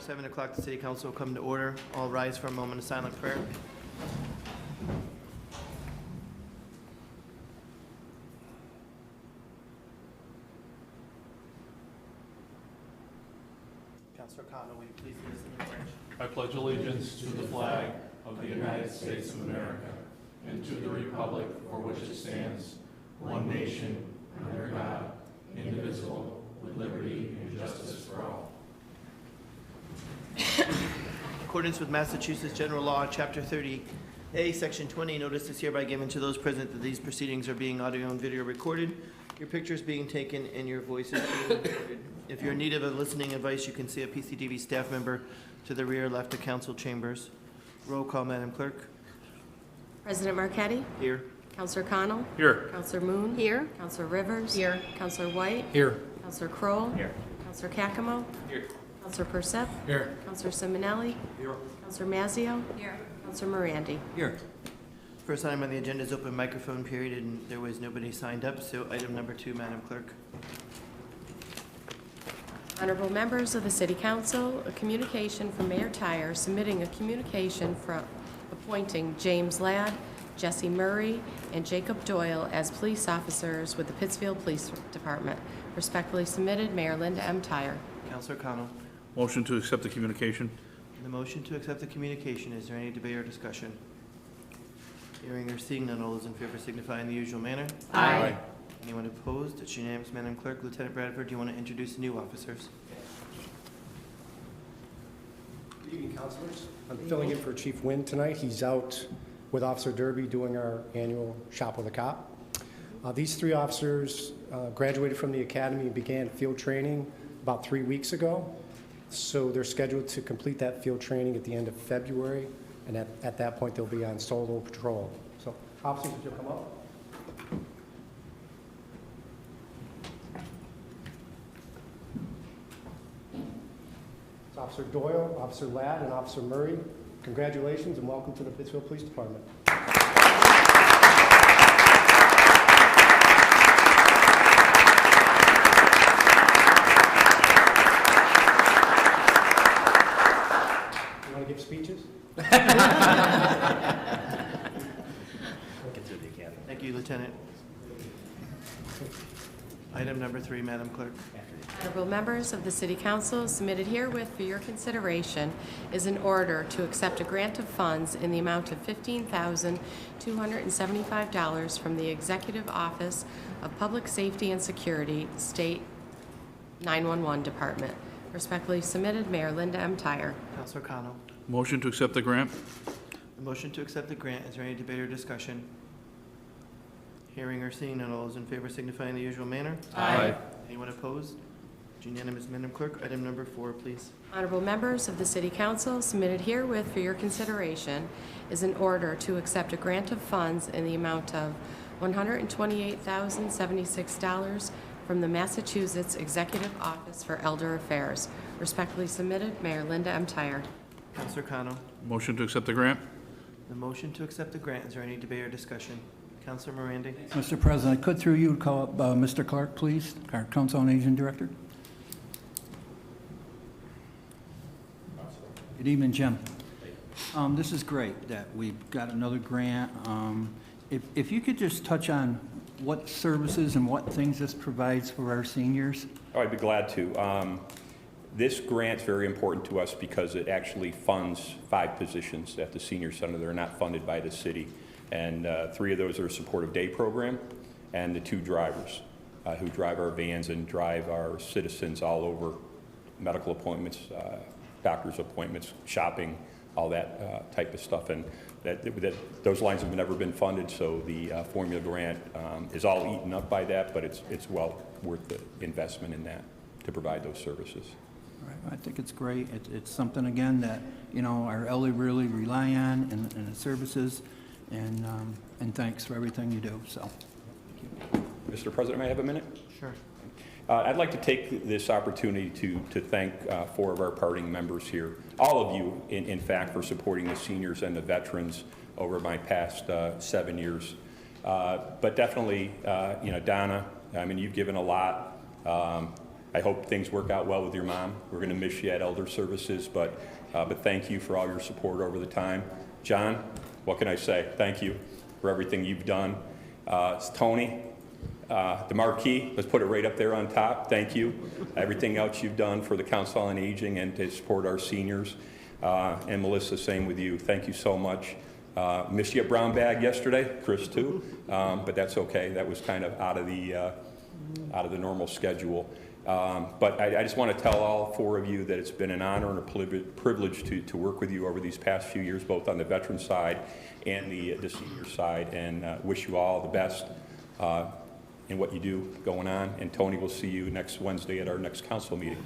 7 o'clock, the City Council will come to order. All rise for a moment of silent prayer. Councilor Connell, will you please lead us in the pledge? I pledge allegiance to the flag of the United States of America and to the republic for which it stands, one nation, under God, indivisible, with liberty and justice for all. In accordance with Massachusetts General Law, Chapter 30A, Section 20, notice is hereby given to those present that these proceedings are being audio and video recorded, your pictures being taken, and your voices being recorded. If you're in need of a listening advice, you can see a PCTV staff member to the rear left of council chambers. Roll call, Madam Clerk. President Marquetti? Here. Councilor Connell? Here. Councilor Moon? Here. Councilor Rivers? Here. Councilor White? Here. Councilor Kroll? Here. Councilor Kakamo? Here. Councilor Persep? Here. Councilor Simonelli? Here. Councilor Mazzio? Here. Councilor Morandi? Here. First item on the agenda is open microphone period, and there was nobody signed up, so item number 2, Madam Clerk. Honorable members of the City Council, a communication from Mayor Tyre submitting a communication from appointing James Ladd, Jesse Murray, and Jacob Doyle as police officers with the Pittsfield Police Department. Respectfully submitted, Mayor Linda M. Tyre. Councilor Connell. Motion to accept the communication. The motion to accept the communication, is there any debate or discussion? Hearing or seeing none, all those in favor signify in the usual manner. Aye. Anyone opposed? It's unanimous, Madam Clerk. Lieutenant Bradford, do you want to introduce the new officers? Good evening, councilors. I'm filling in for Chief Wynn tonight. He's out with Officer Derby doing our annual Shop with a Cop. These 3 officers graduated from the academy and began field training about 3 weeks ago. So they're scheduled to complete that field training at the end of February, and at that point they'll be on solo patrol. So officers, if you'll come up. It's Officer Doyle, Officer Ladd, and Officer Murray. Congratulations and welcome to the Pittsfield Police Department. You want to give speeches? Thank you, Lieutenant. Item number 3, Madam Clerk. Honorable members of the City Council, submitted herewith for your consideration is an order to accept a grant of funds in the amount of $15,275 from the Executive Office of Public Safety and Security, State 911 Department. Respectfully submitted, Mayor Linda M. Tyre. Councilor Connell. Motion to accept the grant. The motion to accept the grant, is there any debate or discussion? Hearing or seeing none, all those in favor signify in the usual manner. Aye. Anyone opposed? It's unanimous, Madam Clerk. Item number 4, please. Honorable members of the City Council, submitted herewith for your consideration is an order to accept a grant of funds in the amount of $128,076 from the Massachusetts Executive Office for Elder Affairs. Respectfully submitted, Mayor Linda M. Tyre. Councilor Connell. Motion to accept the grant. The motion to accept the grant, is there any debate or discussion? Councilor Morandi. Mr. President, I could through you call up Mr. Clark, please, our Council on Aging Director. Good evening, Jim. This is great that we've got another grant. If you could just touch on what services and what things this provides for our seniors. Oh, I'd be glad to. This grant's very important to us because it actually funds 5 positions at the senior center that are not funded by the city. And 3 of those are a supportive day program, and the 2 drivers who drive our vans and drive our citizens all over medical appointments, doctor's appointments, shopping, all that type of stuff. And those lines have never been funded, so the formula grant is all eaten up by that, but it's well worth the investment in that to provide those services. Right, I think it's great. It's something, again, that, you know, our elderly really rely on and the services. And thanks for everything you do. So, Mr. President, may I have a minute? Sure. I'd like to take this opportunity to thank 4 of our parting members here, all of you, in fact, for supporting the seniors and the veterans over my past 7 years. But definitely, you know, Donna, I mean, you've given a lot. I hope things work out well with your mom. We're going to miss you at Elder Services, but thank you for all your support over the time. John, what can I say? Thank you for everything you've done. Tony, the marquee, let's put it right up there on top. Thank you. Everything else you've done for the Council on Aging and to support our seniors. And Melissa, same with you. Thank you so much. Missed you at Brown Bag yesterday, Chris too, but that's okay. That was kind of out of the normal schedule. But I just want to tell all four of you that it's been an honor and a privilege to work with you over these past few years, both on the veteran side and the senior side, and wish you all the best in what you do going on. And Tony, we'll see you next Wednesday at our next council meeting.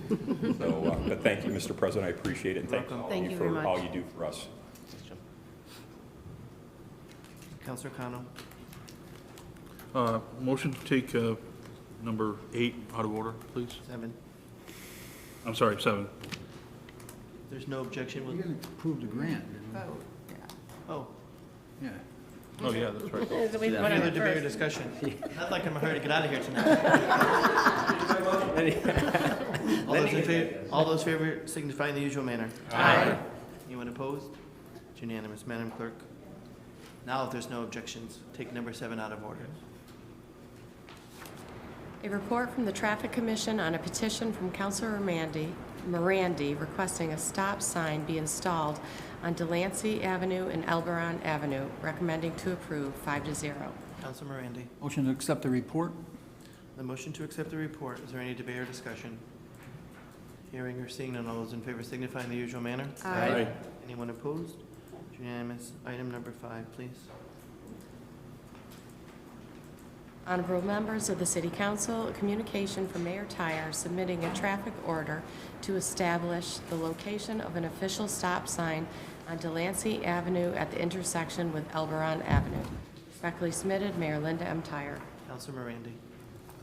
So, but thank you, Mr. President. I appreciate it, and thank all of you for all you do for us. Councilor Cano. Motion to take number 8 out of order, please. 7. I'm sorry, 7. There's no objection. We're going to approve the grant, didn't Oh, we? Yeah. Oh, yeah, that's right. any other debate or discussion? Not like I'm in a hurry to get out of here tonight. All those in favor signify in the usual manner. Aye. Anyone opposed? It's unanimous. Madam Clerk. Now, if there's no objections, take number 7 out of order. A report from the Traffic Commission on a petition from Councilor Morandi requesting a stop sign be installed on Delancey Avenue and Elberon Avenue, recommending to approve 5-0. Councilor Morandi. Motion to accept the report? The motion to accept the report. Is there any debate or discussion? Hearing or seeing none, all those in favor signify in the usual manner. Aye. Anyone opposed? It's unanimous. Item number 5, please. Honorable members of the City Council, a communication from Mayor Tyre submitting a traffic order to establish the location of an official stop sign on Delancey Avenue at the intersection with Elberon Avenue. Respectfully submitted, Mayor Linda M. Tyre. Councilor Morandi.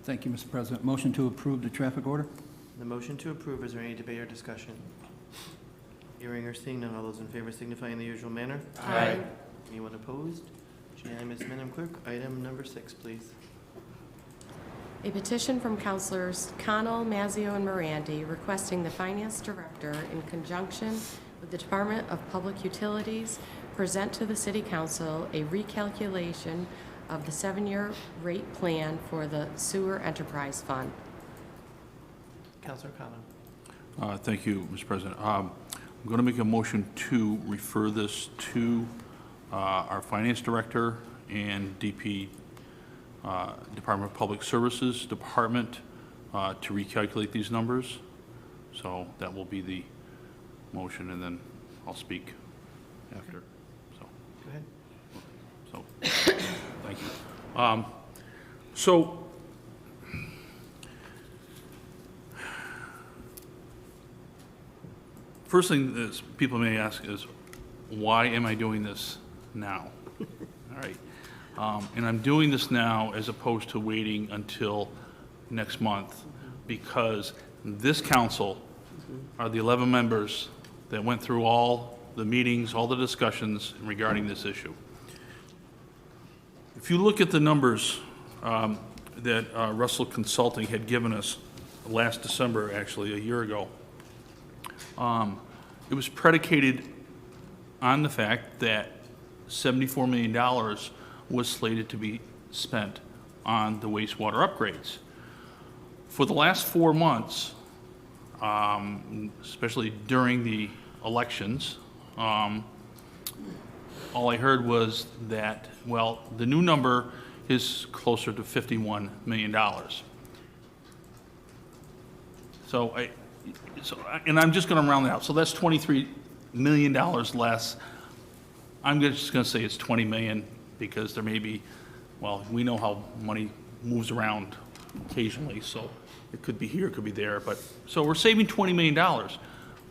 Thank you, Mr. President. Motion to approve the traffic order? The motion to approve, is there any debate or discussion? Hearing or seeing none, all those in favor signify in the usual manner. Aye. Anyone opposed? It's unanimous. Madam Clerk, item number 6, please. A petition from Councilors Connell, Mazzio, and Morandi requesting the Finance Director, in conjunction with the Department of Public Utilities, present to the City Council a recalculation of the 7-year rate plan for the Sewer Enterprise Fund. Councilor Connell. Thank you, Mr. President. I'm going to make a motion to refer this to our Finance Director and Department of Public Services Department to recalculate these numbers. So that will be the motion, and then I'll speak after. So, Go ahead. so thank you. So first thing is people may ask is, why am I doing this now? All right. And I'm doing this now as opposed to waiting until next month, because this council are the 11 members that went through all the meetings, all the discussions regarding this issue. If you look at the numbers that Russell Consulting had given us last December, actually a year ago, it was predicated on the fact that $74 million was slated to be spent on the wastewater upgrades. For the last 4 months, especially during the elections, all I heard was that, well, the new number is closer to $51 million. And I'm just going to round it out. So that's $23 million less. I'm just going to say it's $20 million, because there may be, well, we know how money moves around occasionally, so it could be here, it could be there, but, so we're saving $20 million,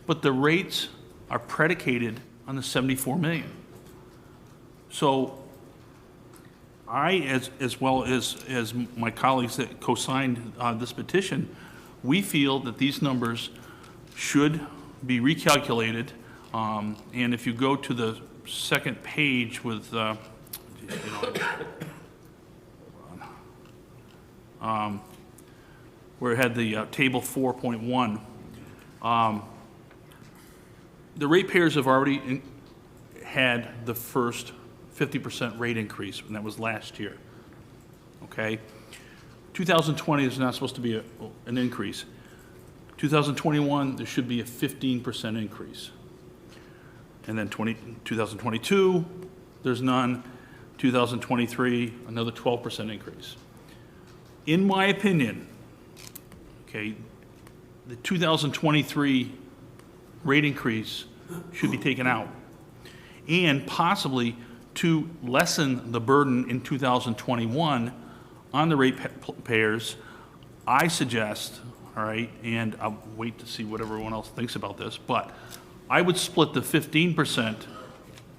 but the rates are predicated on the $74 million. So I, as well as my colleagues that co-signed this petition, we feel that these numbers should be recalculated, and if you go to the second page with where it had the table 4.1. The ratepayers have already had the first 50% rate increase, and that was last year. Okay? 2020 is not supposed to be an increase. 2021, there should be a 15% increase. And then 2022, there's none. 2023, another 12% increase. In my opinion, okay, the 2023 rate increase should be taken out. And possibly to lessen the burden in 2021 on the ratepayers, I suggest, all right, and I'll wait to see what everyone else thinks about this, but I would split the 15%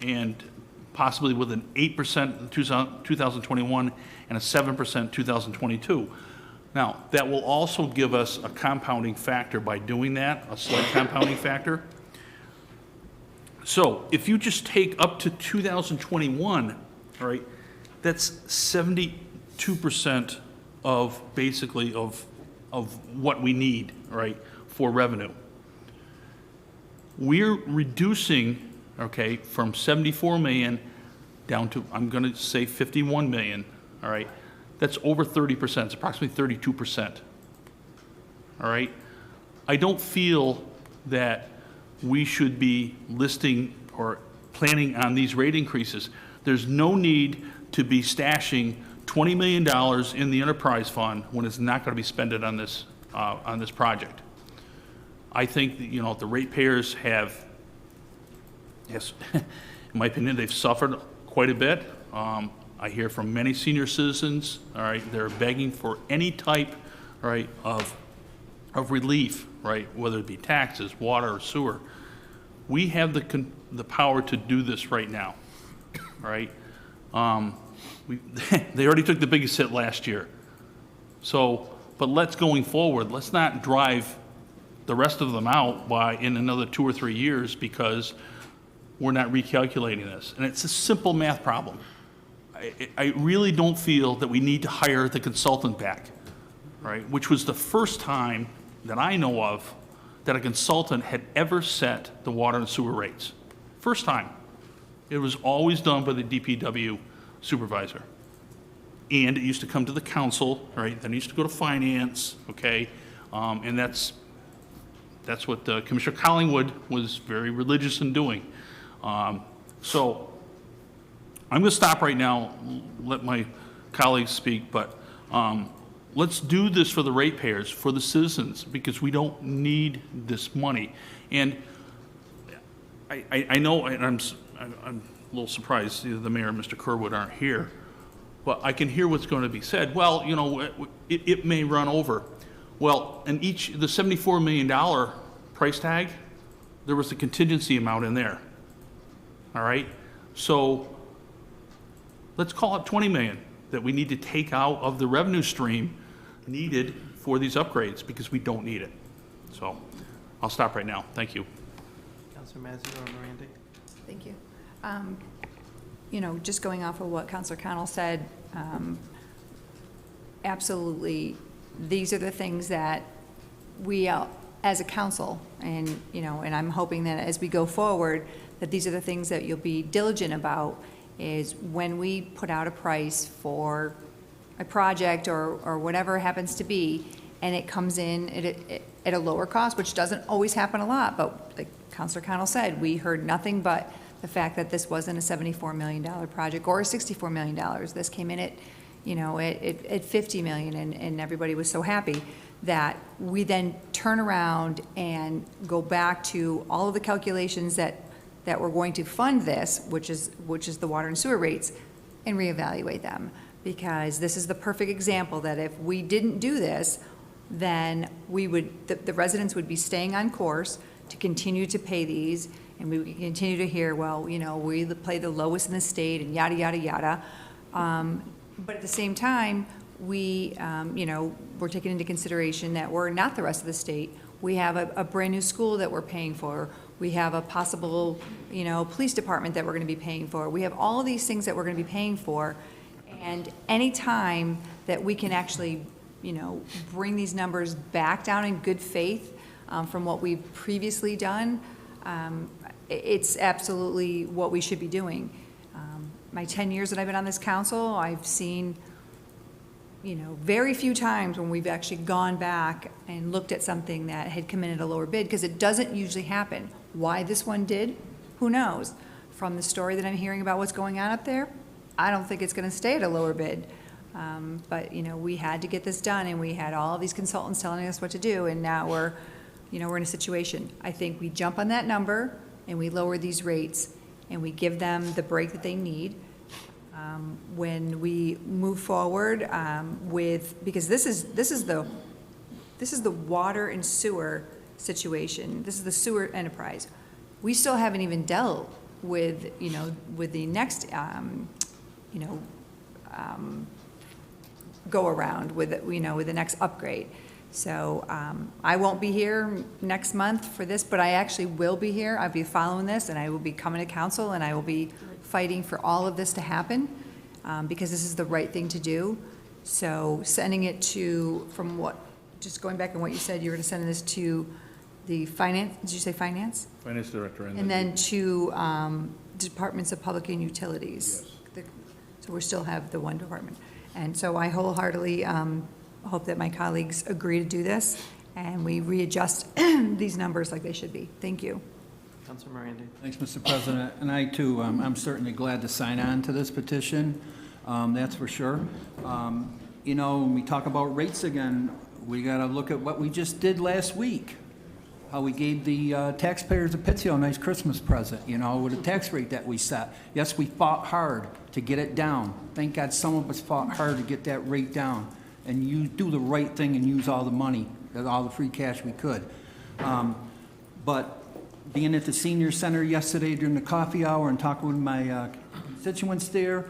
and possibly with an 8% in 2021 and a 7% 2022. Now, that will also give us a compounding factor by doing that, a slight compounding factor. So if you just take up to 2021, all right, that's 72% of basically of what we need, right, for revenue. We're reducing, okay, from 74 million down to, I'm going to say 51 million, all right? That's over 30%, it's approximately 32%, all right? I don't feel that we should be listing or planning on these rate increases. There's no need to be stashing $20 million in the enterprise fund when it's not going to be spent on this project. I think that, you know, the ratepayers have, yes, in my opinion, they've suffered quite a bit. I hear from many senior citizens, all right, they're begging for any type, all right, of relief, right, whether it be taxes, water, or sewer. We have the power to do this right now, all right? They already took the biggest hit last year. So, but going forward, let's not drive the rest of them out in another 2 or 3 years because we're not recalculating this. And it's a simple math problem. I really don't feel that we need to hire the consultant back, right? Which was the first time that I know of that a consultant had ever set the water and sewer rates. First time. It was always done by the DPW supervisor. And it used to come to the council, right? Then it used to go to finance, okay? And that's what Commissioner Collingwood was very religious in doing. So I'm going to stop right now, let my colleagues speak, but let's do this for the ratepayers, for the citizens, because we don't need this money. And I know, and I'm a little surprised either the mayor and Mr. Kerwood aren't here, but I can hear what's going to be said. Well, you know, it may run over. Well, and the $74 million price tag, there was a contingency amount in there. All right? So let's call it 20 million that we need to take out of the revenue stream needed for these upgrades because we don't need it. So I'll stop right now. Thank you. Councilor Mazza or Morandi? Thank you. You know, just going off of what Councilor Connell said, absolutely, these are the things that we, as a council, and, you know, and I'm hoping that as we go forward, that these are the things that you'll be diligent about, is when we put out a price for a project or whatever it happens to be, and it comes in at a lower cost, which doesn't always happen a lot, but like Councilor Connell said, we heard nothing but the fact that this wasn't a $74 million project or $64 million. This came in at, you know, at $50 million, and everybody was so happy that we then turn around and go back to all of the calculations that we're going to fund this, which is the water and sewer rates, and reevaluate them. Because this is the perfect example that if we didn't do this, then the residents would be staying on course to continue to pay these, and we would continue to hear, well, you know, we play the lowest in the state, and yada, yada, yada. But at the same time, we, you know, we're taking into consideration that we're not the rest of the state. We have a brand-new school that we're paying for. We have a possible, you know, police department that we're going to be paying for. We have all of these things that we're going to be paying for, and any time that we can actually bring these numbers back down in good faith from what we've previously done, it's absolutely what we should be doing. My 10 years that I've been on this council, I've seen, very few times when we've actually gone back and looked at something that had come in at a lower bid, because it doesn't usually happen. Why this one did, who knows? From the story that I'm hearing about what's going on up there, I don't think it's going to stay at a lower bid. But, we had to get this done, and we had all these consultants telling us what to do, and now we're in a situation. I think we jump on that number, and we lower these rates, and we give them the break that they need. When we move forward because this is the water and sewer situation. This is the sewer enterprise. We still haven't even dealt with, with the next, go around with the next upgrade. So I won't be here next month for this, but I actually will be here. I'll be following this, and I will be coming to council, and I will be fighting for all of this to happen because this is the right thing to do. So sending it to, just going back on what you said, you're going to send this to the finance, did you say finance? Finance director. And then to departments of public and utilities. Yes. So we still have the one department. And so I wholeheartedly hope that my colleagues agree to do this, and we readjust these numbers like they should be. Thank you. Councilor Miranda. Thanks, Mr. President. And I, too, I'm certainly glad to sign on to this petition, that's for sure. When we talk about rates again, we got to look at what we just did last week, how we gave the taxpayers of Pittsfield a nice Christmas present, with the tax rate that we set. Yes, we fought hard to get it down. Thank God some of us fought hard to get that rate down, and you do the right thing and use all the money, all the free cash we could. But being at the senior center yesterday during the coffee hour and talking with my constituents there,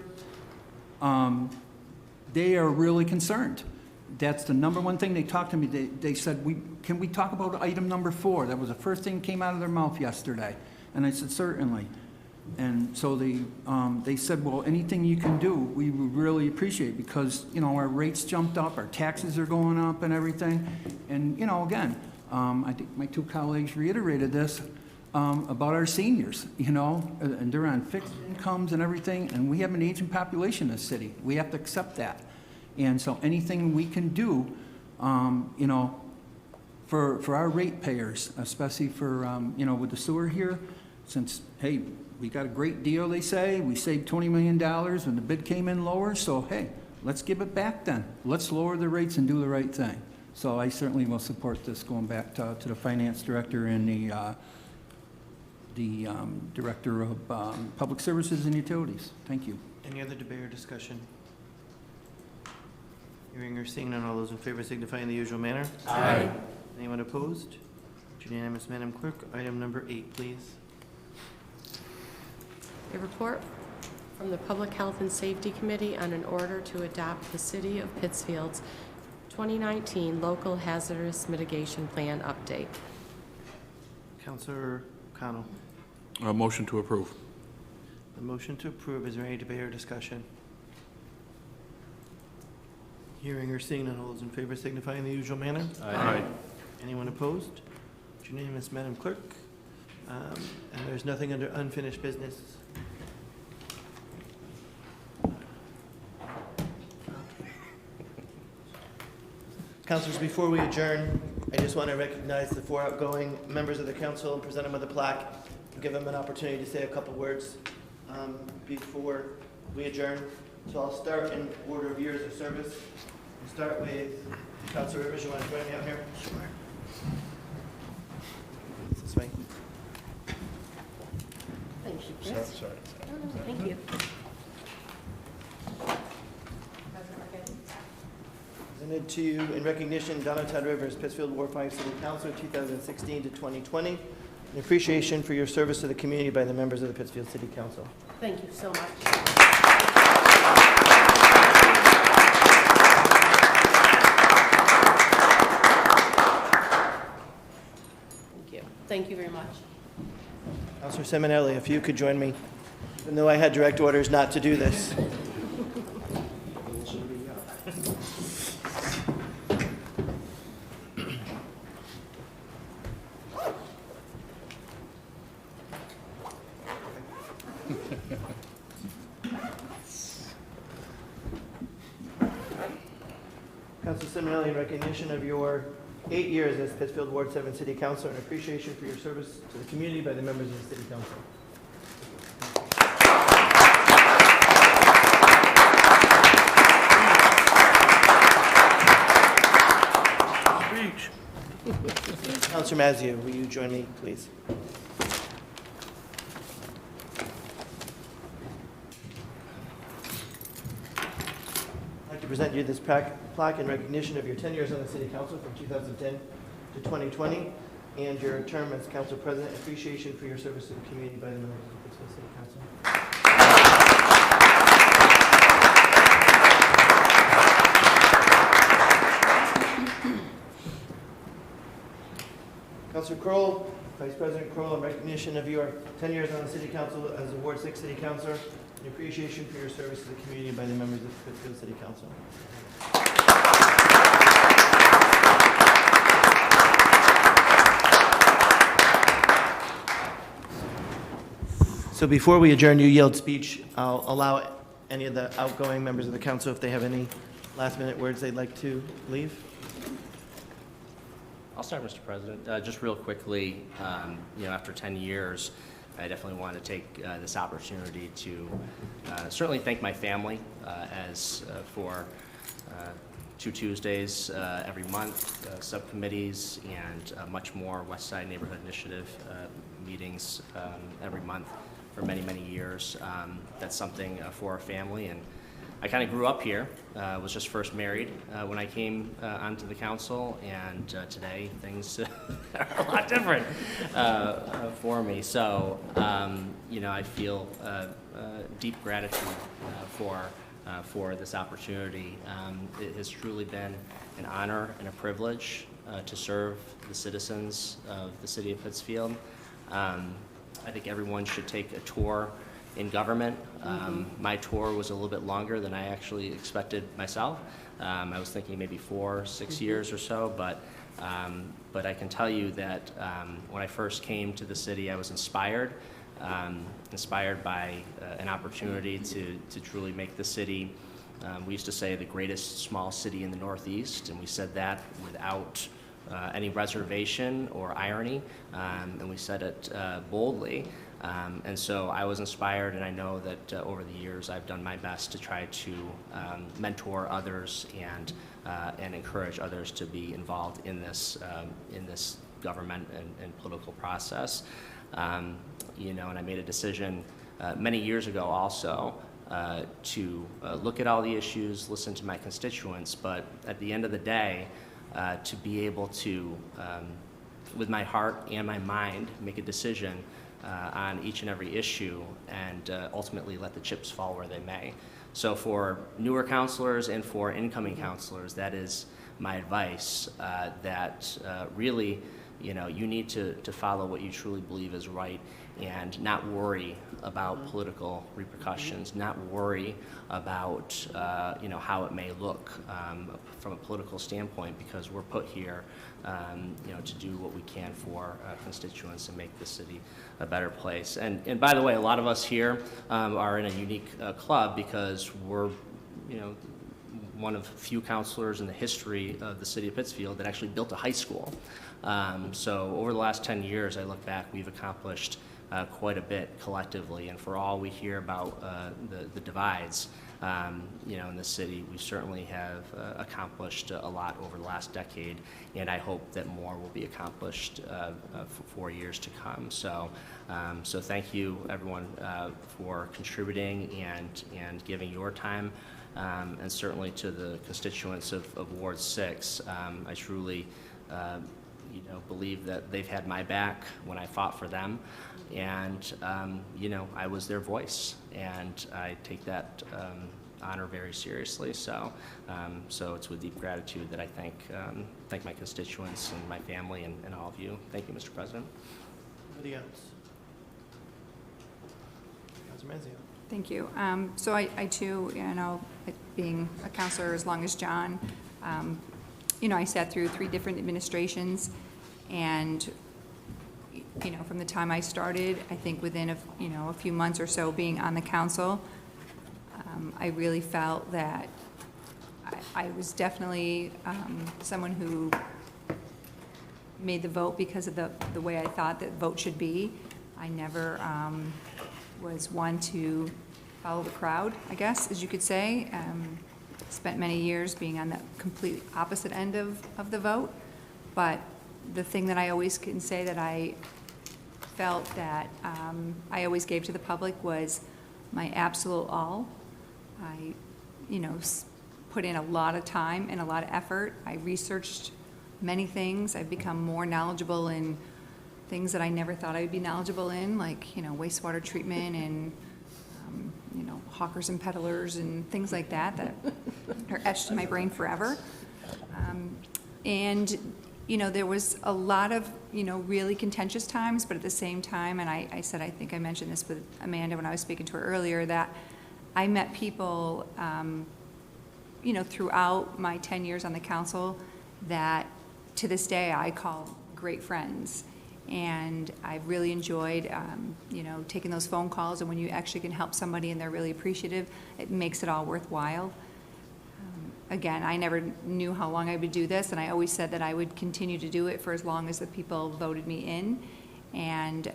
they are really concerned. That's the number one thing they talked to me. They said, can we talk about item number 4? That was the first thing that came out of their mouth yesterday. And I said, certainly. And so they said, well, anything you can do, we would really appreciate, because, our rates jumped up, our taxes are going up and everything. And, again, I think my 2 colleagues reiterated this about our seniors, and they're on fixed incomes and everything, and we have an aging population in this city. We have to accept that. And so anything we can do, for our ratepayers, especially for, with the sewer here, since, hey, we got a great deal, they say. We saved $20 million when the bid came in lower. So, hey, let's give it back then. Let's lower the rates and do the right thing. So I certainly will support this, going back to the finance director and the director of public services and utilities. Thank you. Any other debate or discussion? Hearing or seeing none, all those in favor signify in the usual manner. Aye. Anyone opposed? It's unanimous, Madam Clerk. Item number 8, please. A report from the Public Health and Safety Committee on an order to adopt the City of Pittsfield's 2019 Local Hazardous Mitigation Plan update. Councilor O'Connell. Motion to approve. The motion to approve, is there any debate or discussion? Hearing or seeing none, all those in favor signify in the usual manner. Aye. Anyone opposed? It's unanimous, Madam Clerk. And there's nothing under unfinished business. Councilors, before we adjourn, I just want to recognize the 4 outgoing members of the council and present them with a plaque and give them an opportunity to say a couple words before we adjourn. So I'll start in order of years of service. We'll start with Councilor Rivers. You want to join me up here? Sure. This way. Thank you, Chris. Sorry. Thank you. Presented to you in recognition, Donna Todd Rivers, Pittsfield Ward 5 City Councilor, 2016 to 2020. An appreciation for your service to the community by the members of the Pittsfield City Council. Thank you so much. Thank you very much. Councilor Simonelli, if you could join me, even though I had direct orders not to do this. Councilor Simonelli, in recognition of your 8 years as Pittsfield Ward 7 City Councilor and appreciation for your service to the community by the members of the City Council. Councilor Mazzio, will you join me, please? I'd like to present you this plaque in recognition of your 10 years on the City Council from 2010 to 2020 and your term as Council President. Appreciation for your service to the community by the members of the Pittsfield City Council. Councilor Kroll, Vice President Kroll, in recognition of your 10 years on the City Council as a Ward 6 City Councilor, and appreciation for your service to the community by the members of the Pittsfield City Council. So before we adjourn, you yield speech. I'll allow any of the outgoing members of the council, if they have any last-minute words they'd like to leave. I'll start, Mr. President. Just real quickly, after 10 years, I definitely want to take this opportunity to certainly thank my family for 2 Tuesdays every month, subcommittees, and much more West Side Neighborhood Initiative meetings every month for many, many years. That's something for our family, and I kind of grew up here, was just first married when I came onto the council, and today things are a lot different for me. So, I feel deep gratitude for this opportunity. It has truly been an honor and a privilege to serve the citizens of the city of Pittsfield. I think everyone should take a tour in government. My tour was a little bit longer than I actually expected myself. I was thinking maybe 4 or 6 years or so, but I can tell you that when I first came to the city, I was inspired by an opportunity to truly make the city, we used to say, the greatest small city in the Northeast, and we said that without any reservation or irony, and we said it boldly. And so I was inspired, and I know that over the years I've done my best to try to mentor others and encourage others to be involved in this government and political process. And I made a decision many years ago also to look at all the issues, listen to my constituents, but at the end of the day, to be able to, with my heart and my mind, make a decision on each and every issue and ultimately let the chips fall where they may. So for newer counselors and for incoming counselors, that is my advice, that really, you need to follow what you truly believe is right and not worry about political repercussions, not worry about, how it may look from a political standpoint, because we're put here, to do what we can for constituents and make the city a better place. And by the way, a lot of us here are in a unique club because we're, one of few counselors in the history of the city of Pittsfield that actually built a high school. So over the last 10 years, I look back, we've accomplished quite a bit collectively, and for all we hear about the divides, in the city, we certainly have accomplished a lot over the last decade, and I hope that more will be accomplished for years to come. So thank you, everyone, for contributing and giving your time, and certainly to the constituents of Ward 6. I truly believe that they've had my back when I fought for them, and I was their voice, and I take that honor very seriously. So it's with deep gratitude that I thank my constituents and my family and all of you. Thank you, Mr. President. Anybody else? Councilor Mazzio. Thank you. So I too, being a counselor as long as John, I sat through 3 different administrations, and from the time I started, I think within a few months or so being on the council, I really felt that I was definitely someone who made the vote because of the way I thought that vote should be. I never was one to follow the crowd, I guess, as you could say. Spent many years being on the complete opposite end of the vote. But the thing that I always can say that I felt that I always gave to the public was my absolute all. I, put in a lot of time and a lot of effort. I researched many things. I've become more knowledgeable in things that I never thought I would be knowledgeable in, like, wastewater treatment and, hawkers and peddlers and things like that that are etched in my brain forever. And there was a lot of, really contentious times, but at the same time, and I said, I think I mentioned this with Amanda when I was speaking to her earlier, that I met people, throughout my 10 years on the council that to this day I call great friends. And I've really enjoyed, taking those phone calls, and when you actually can help somebody and they're really appreciative, it makes it all worthwhile. Again, I never knew how long I would do this, and I always said that I would continue to do it for as long as the people voted me in. And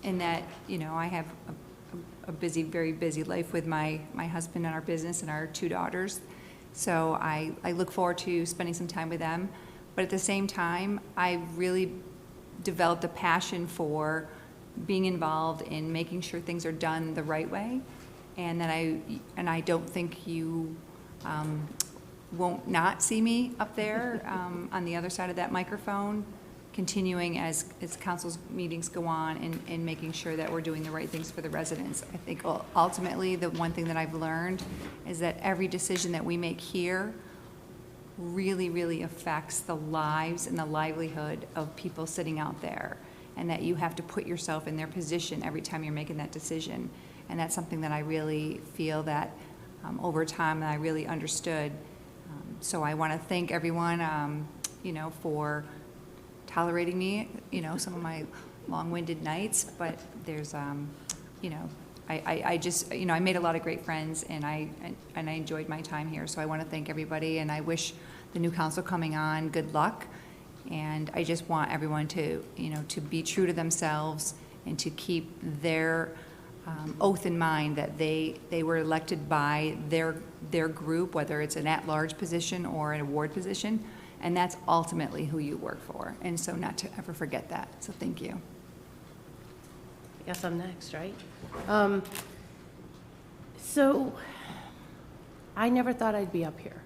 that, I have a busy, very busy life with my husband and our business and our 2 daughters. So I look forward to spending some time with them. But at the same time, I really developed a passion for being involved in making sure things are done the right way. And that I don't think you won't not see me up there on the other side of that microphone, continuing as council's meetings go on and making sure that we're doing the right things for the residents. I think ultimately the one thing that I've learned is that every decision that we make here really, really affects the lives and the livelihood of people sitting out there, and that you have to put yourself in their position every time you're making that decision. And that's something that I really feel that over time that I really understood. So I want to thank everyone, for tolerating me, some of my long-winded nights, but there's, I just, I made a lot of great friends, and I enjoyed my time here. So I want to thank everybody, and I wish the new council coming on good luck. And I just want everyone to, to be true to themselves and to keep their oath in mind that they were elected by their group, whether it's an at-large position or an award position, and that's ultimately who you work for. And so not to ever forget that. So thank you. I guess I'm next, right? So I never thought I'd be up here.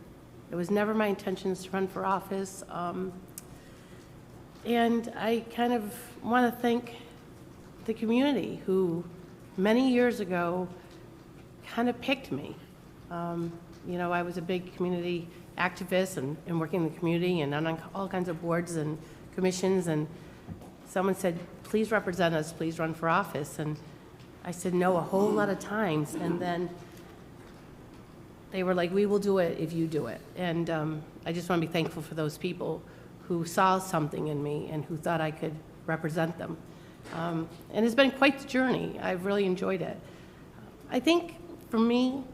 It was never my intentions to run for office. And I kind of want to thank the community who many years ago kind of picked me. I was a big community activist and working in the community and on all kinds of boards and commissions, and someone said, please represent us, please run for office. And I said no a whole lot of times, and then they were like, we will do it if you do it. And I just want to be thankful for those people who saw something in me and who thought I could represent them. And it's been quite the journey. I've really enjoyed it. I think for me,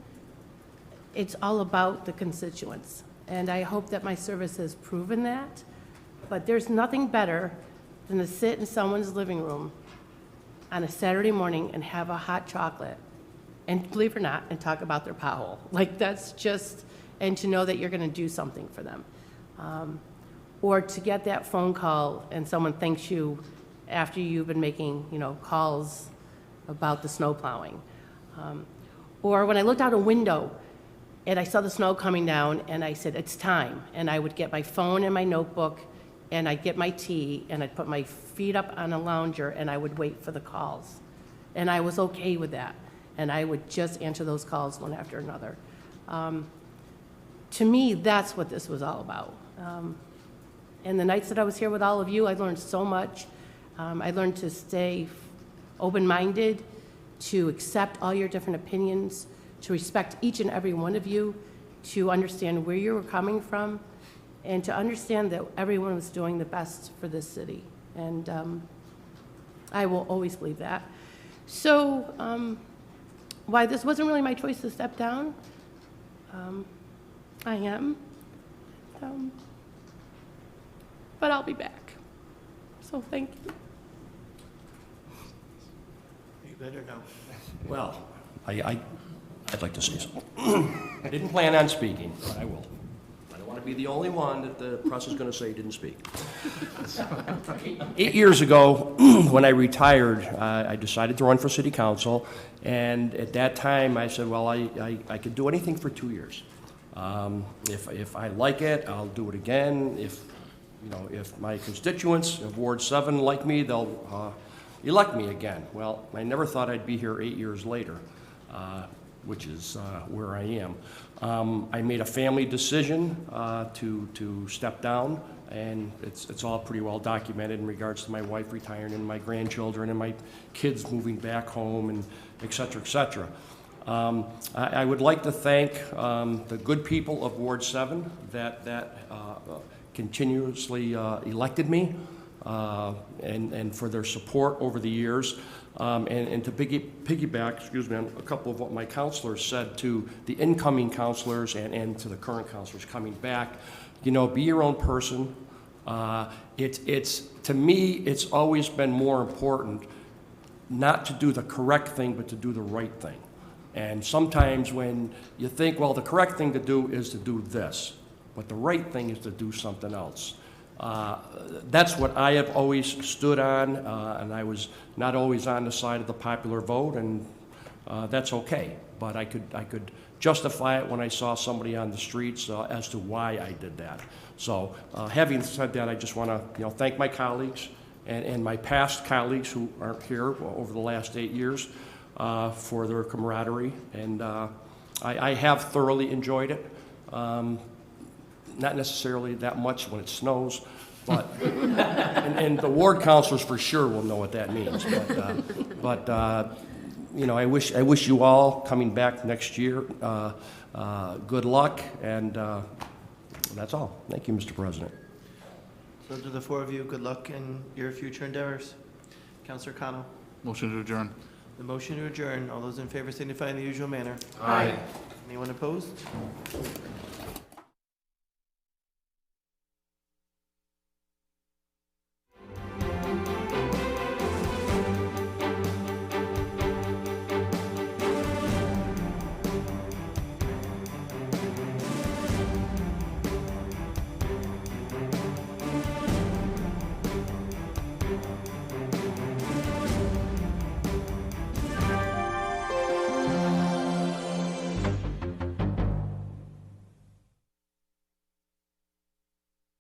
it's all about the constituents. And I hope that my service has proven that. But there's nothing better than to sit in someone's living room on a Saturday morning and have a hot chocolate, and believe it or not, and talk about their pothole. Like, that's just, and to know that you're going to do something for them. Or to get that phone call and someone thanks you after you've been making, calls about the snow plowing. Or when I looked out a window and I saw the snow coming down and I said, it's time. And I would get my phone and my notebook and I'd get my tea and I'd put my feet up on a lounger and I would wait for the calls. And I was okay with that. And I would just answer those calls one after another. To me, that's what this was all about. And the nights that I was here with all of you, I learned so much. I learned to stay open-minded, to accept all your different opinions, to respect each and every one of you, to understand where you were coming from, and to understand that everyone was doing the best for this city. And I will always believe that. So, why this wasn't really my choice to step down, I am. But I'll be back. So thank you. You better know. Well, I'd like to say something. I didn't plan on speaking, but I will. I don't want to be the only one that the press is going to say didn't speak. 8 years ago, when I retired, I decided to run for city council, and at that time, I said, well, I could do anything for 2 years. If I like it, I'll do it again. If my constituents of Ward 7 like me, they'll elect me again. Well, I never thought I'd be here 8 years later, which is where I am. I made a family decision to step down, and it's all pretty well documented in regards to my wife retiring and my grandchildren and my kids moving back home and et cetera, et cetera. I would like to thank the good people of Ward 7 that continuously elected me and for their support over the years. And to piggyback, on a couple of what my counselors said to the incoming counselors and to the current counselors coming back, be your own person. To me, it's always been more important not to do the correct thing, but to do the right thing. And sometimes when you think, well, the correct thing to do is to do this, but the right thing is to do something else. That's what I have always stood on, and I was not always on the side of the popular vote, and that's okay. But I could justify it when I saw somebody on the streets as to why I did that. So having said that, I just want to thank my colleagues and my past colleagues who aren't here over the last 8 years for their camaraderie, and I have thoroughly enjoyed it. Not necessarily that much when it snows, but and the ward councilors for sure will know what that means. But I wish you all coming back next year good luck, and that's all. Thank you, Mr. President. So to the four of you, good luck in your future endeavors. Councilor Cano. Motion to adjourn. The motion to adjourn. All those in favor signify in the usual manner. Aye. Anyone opposed?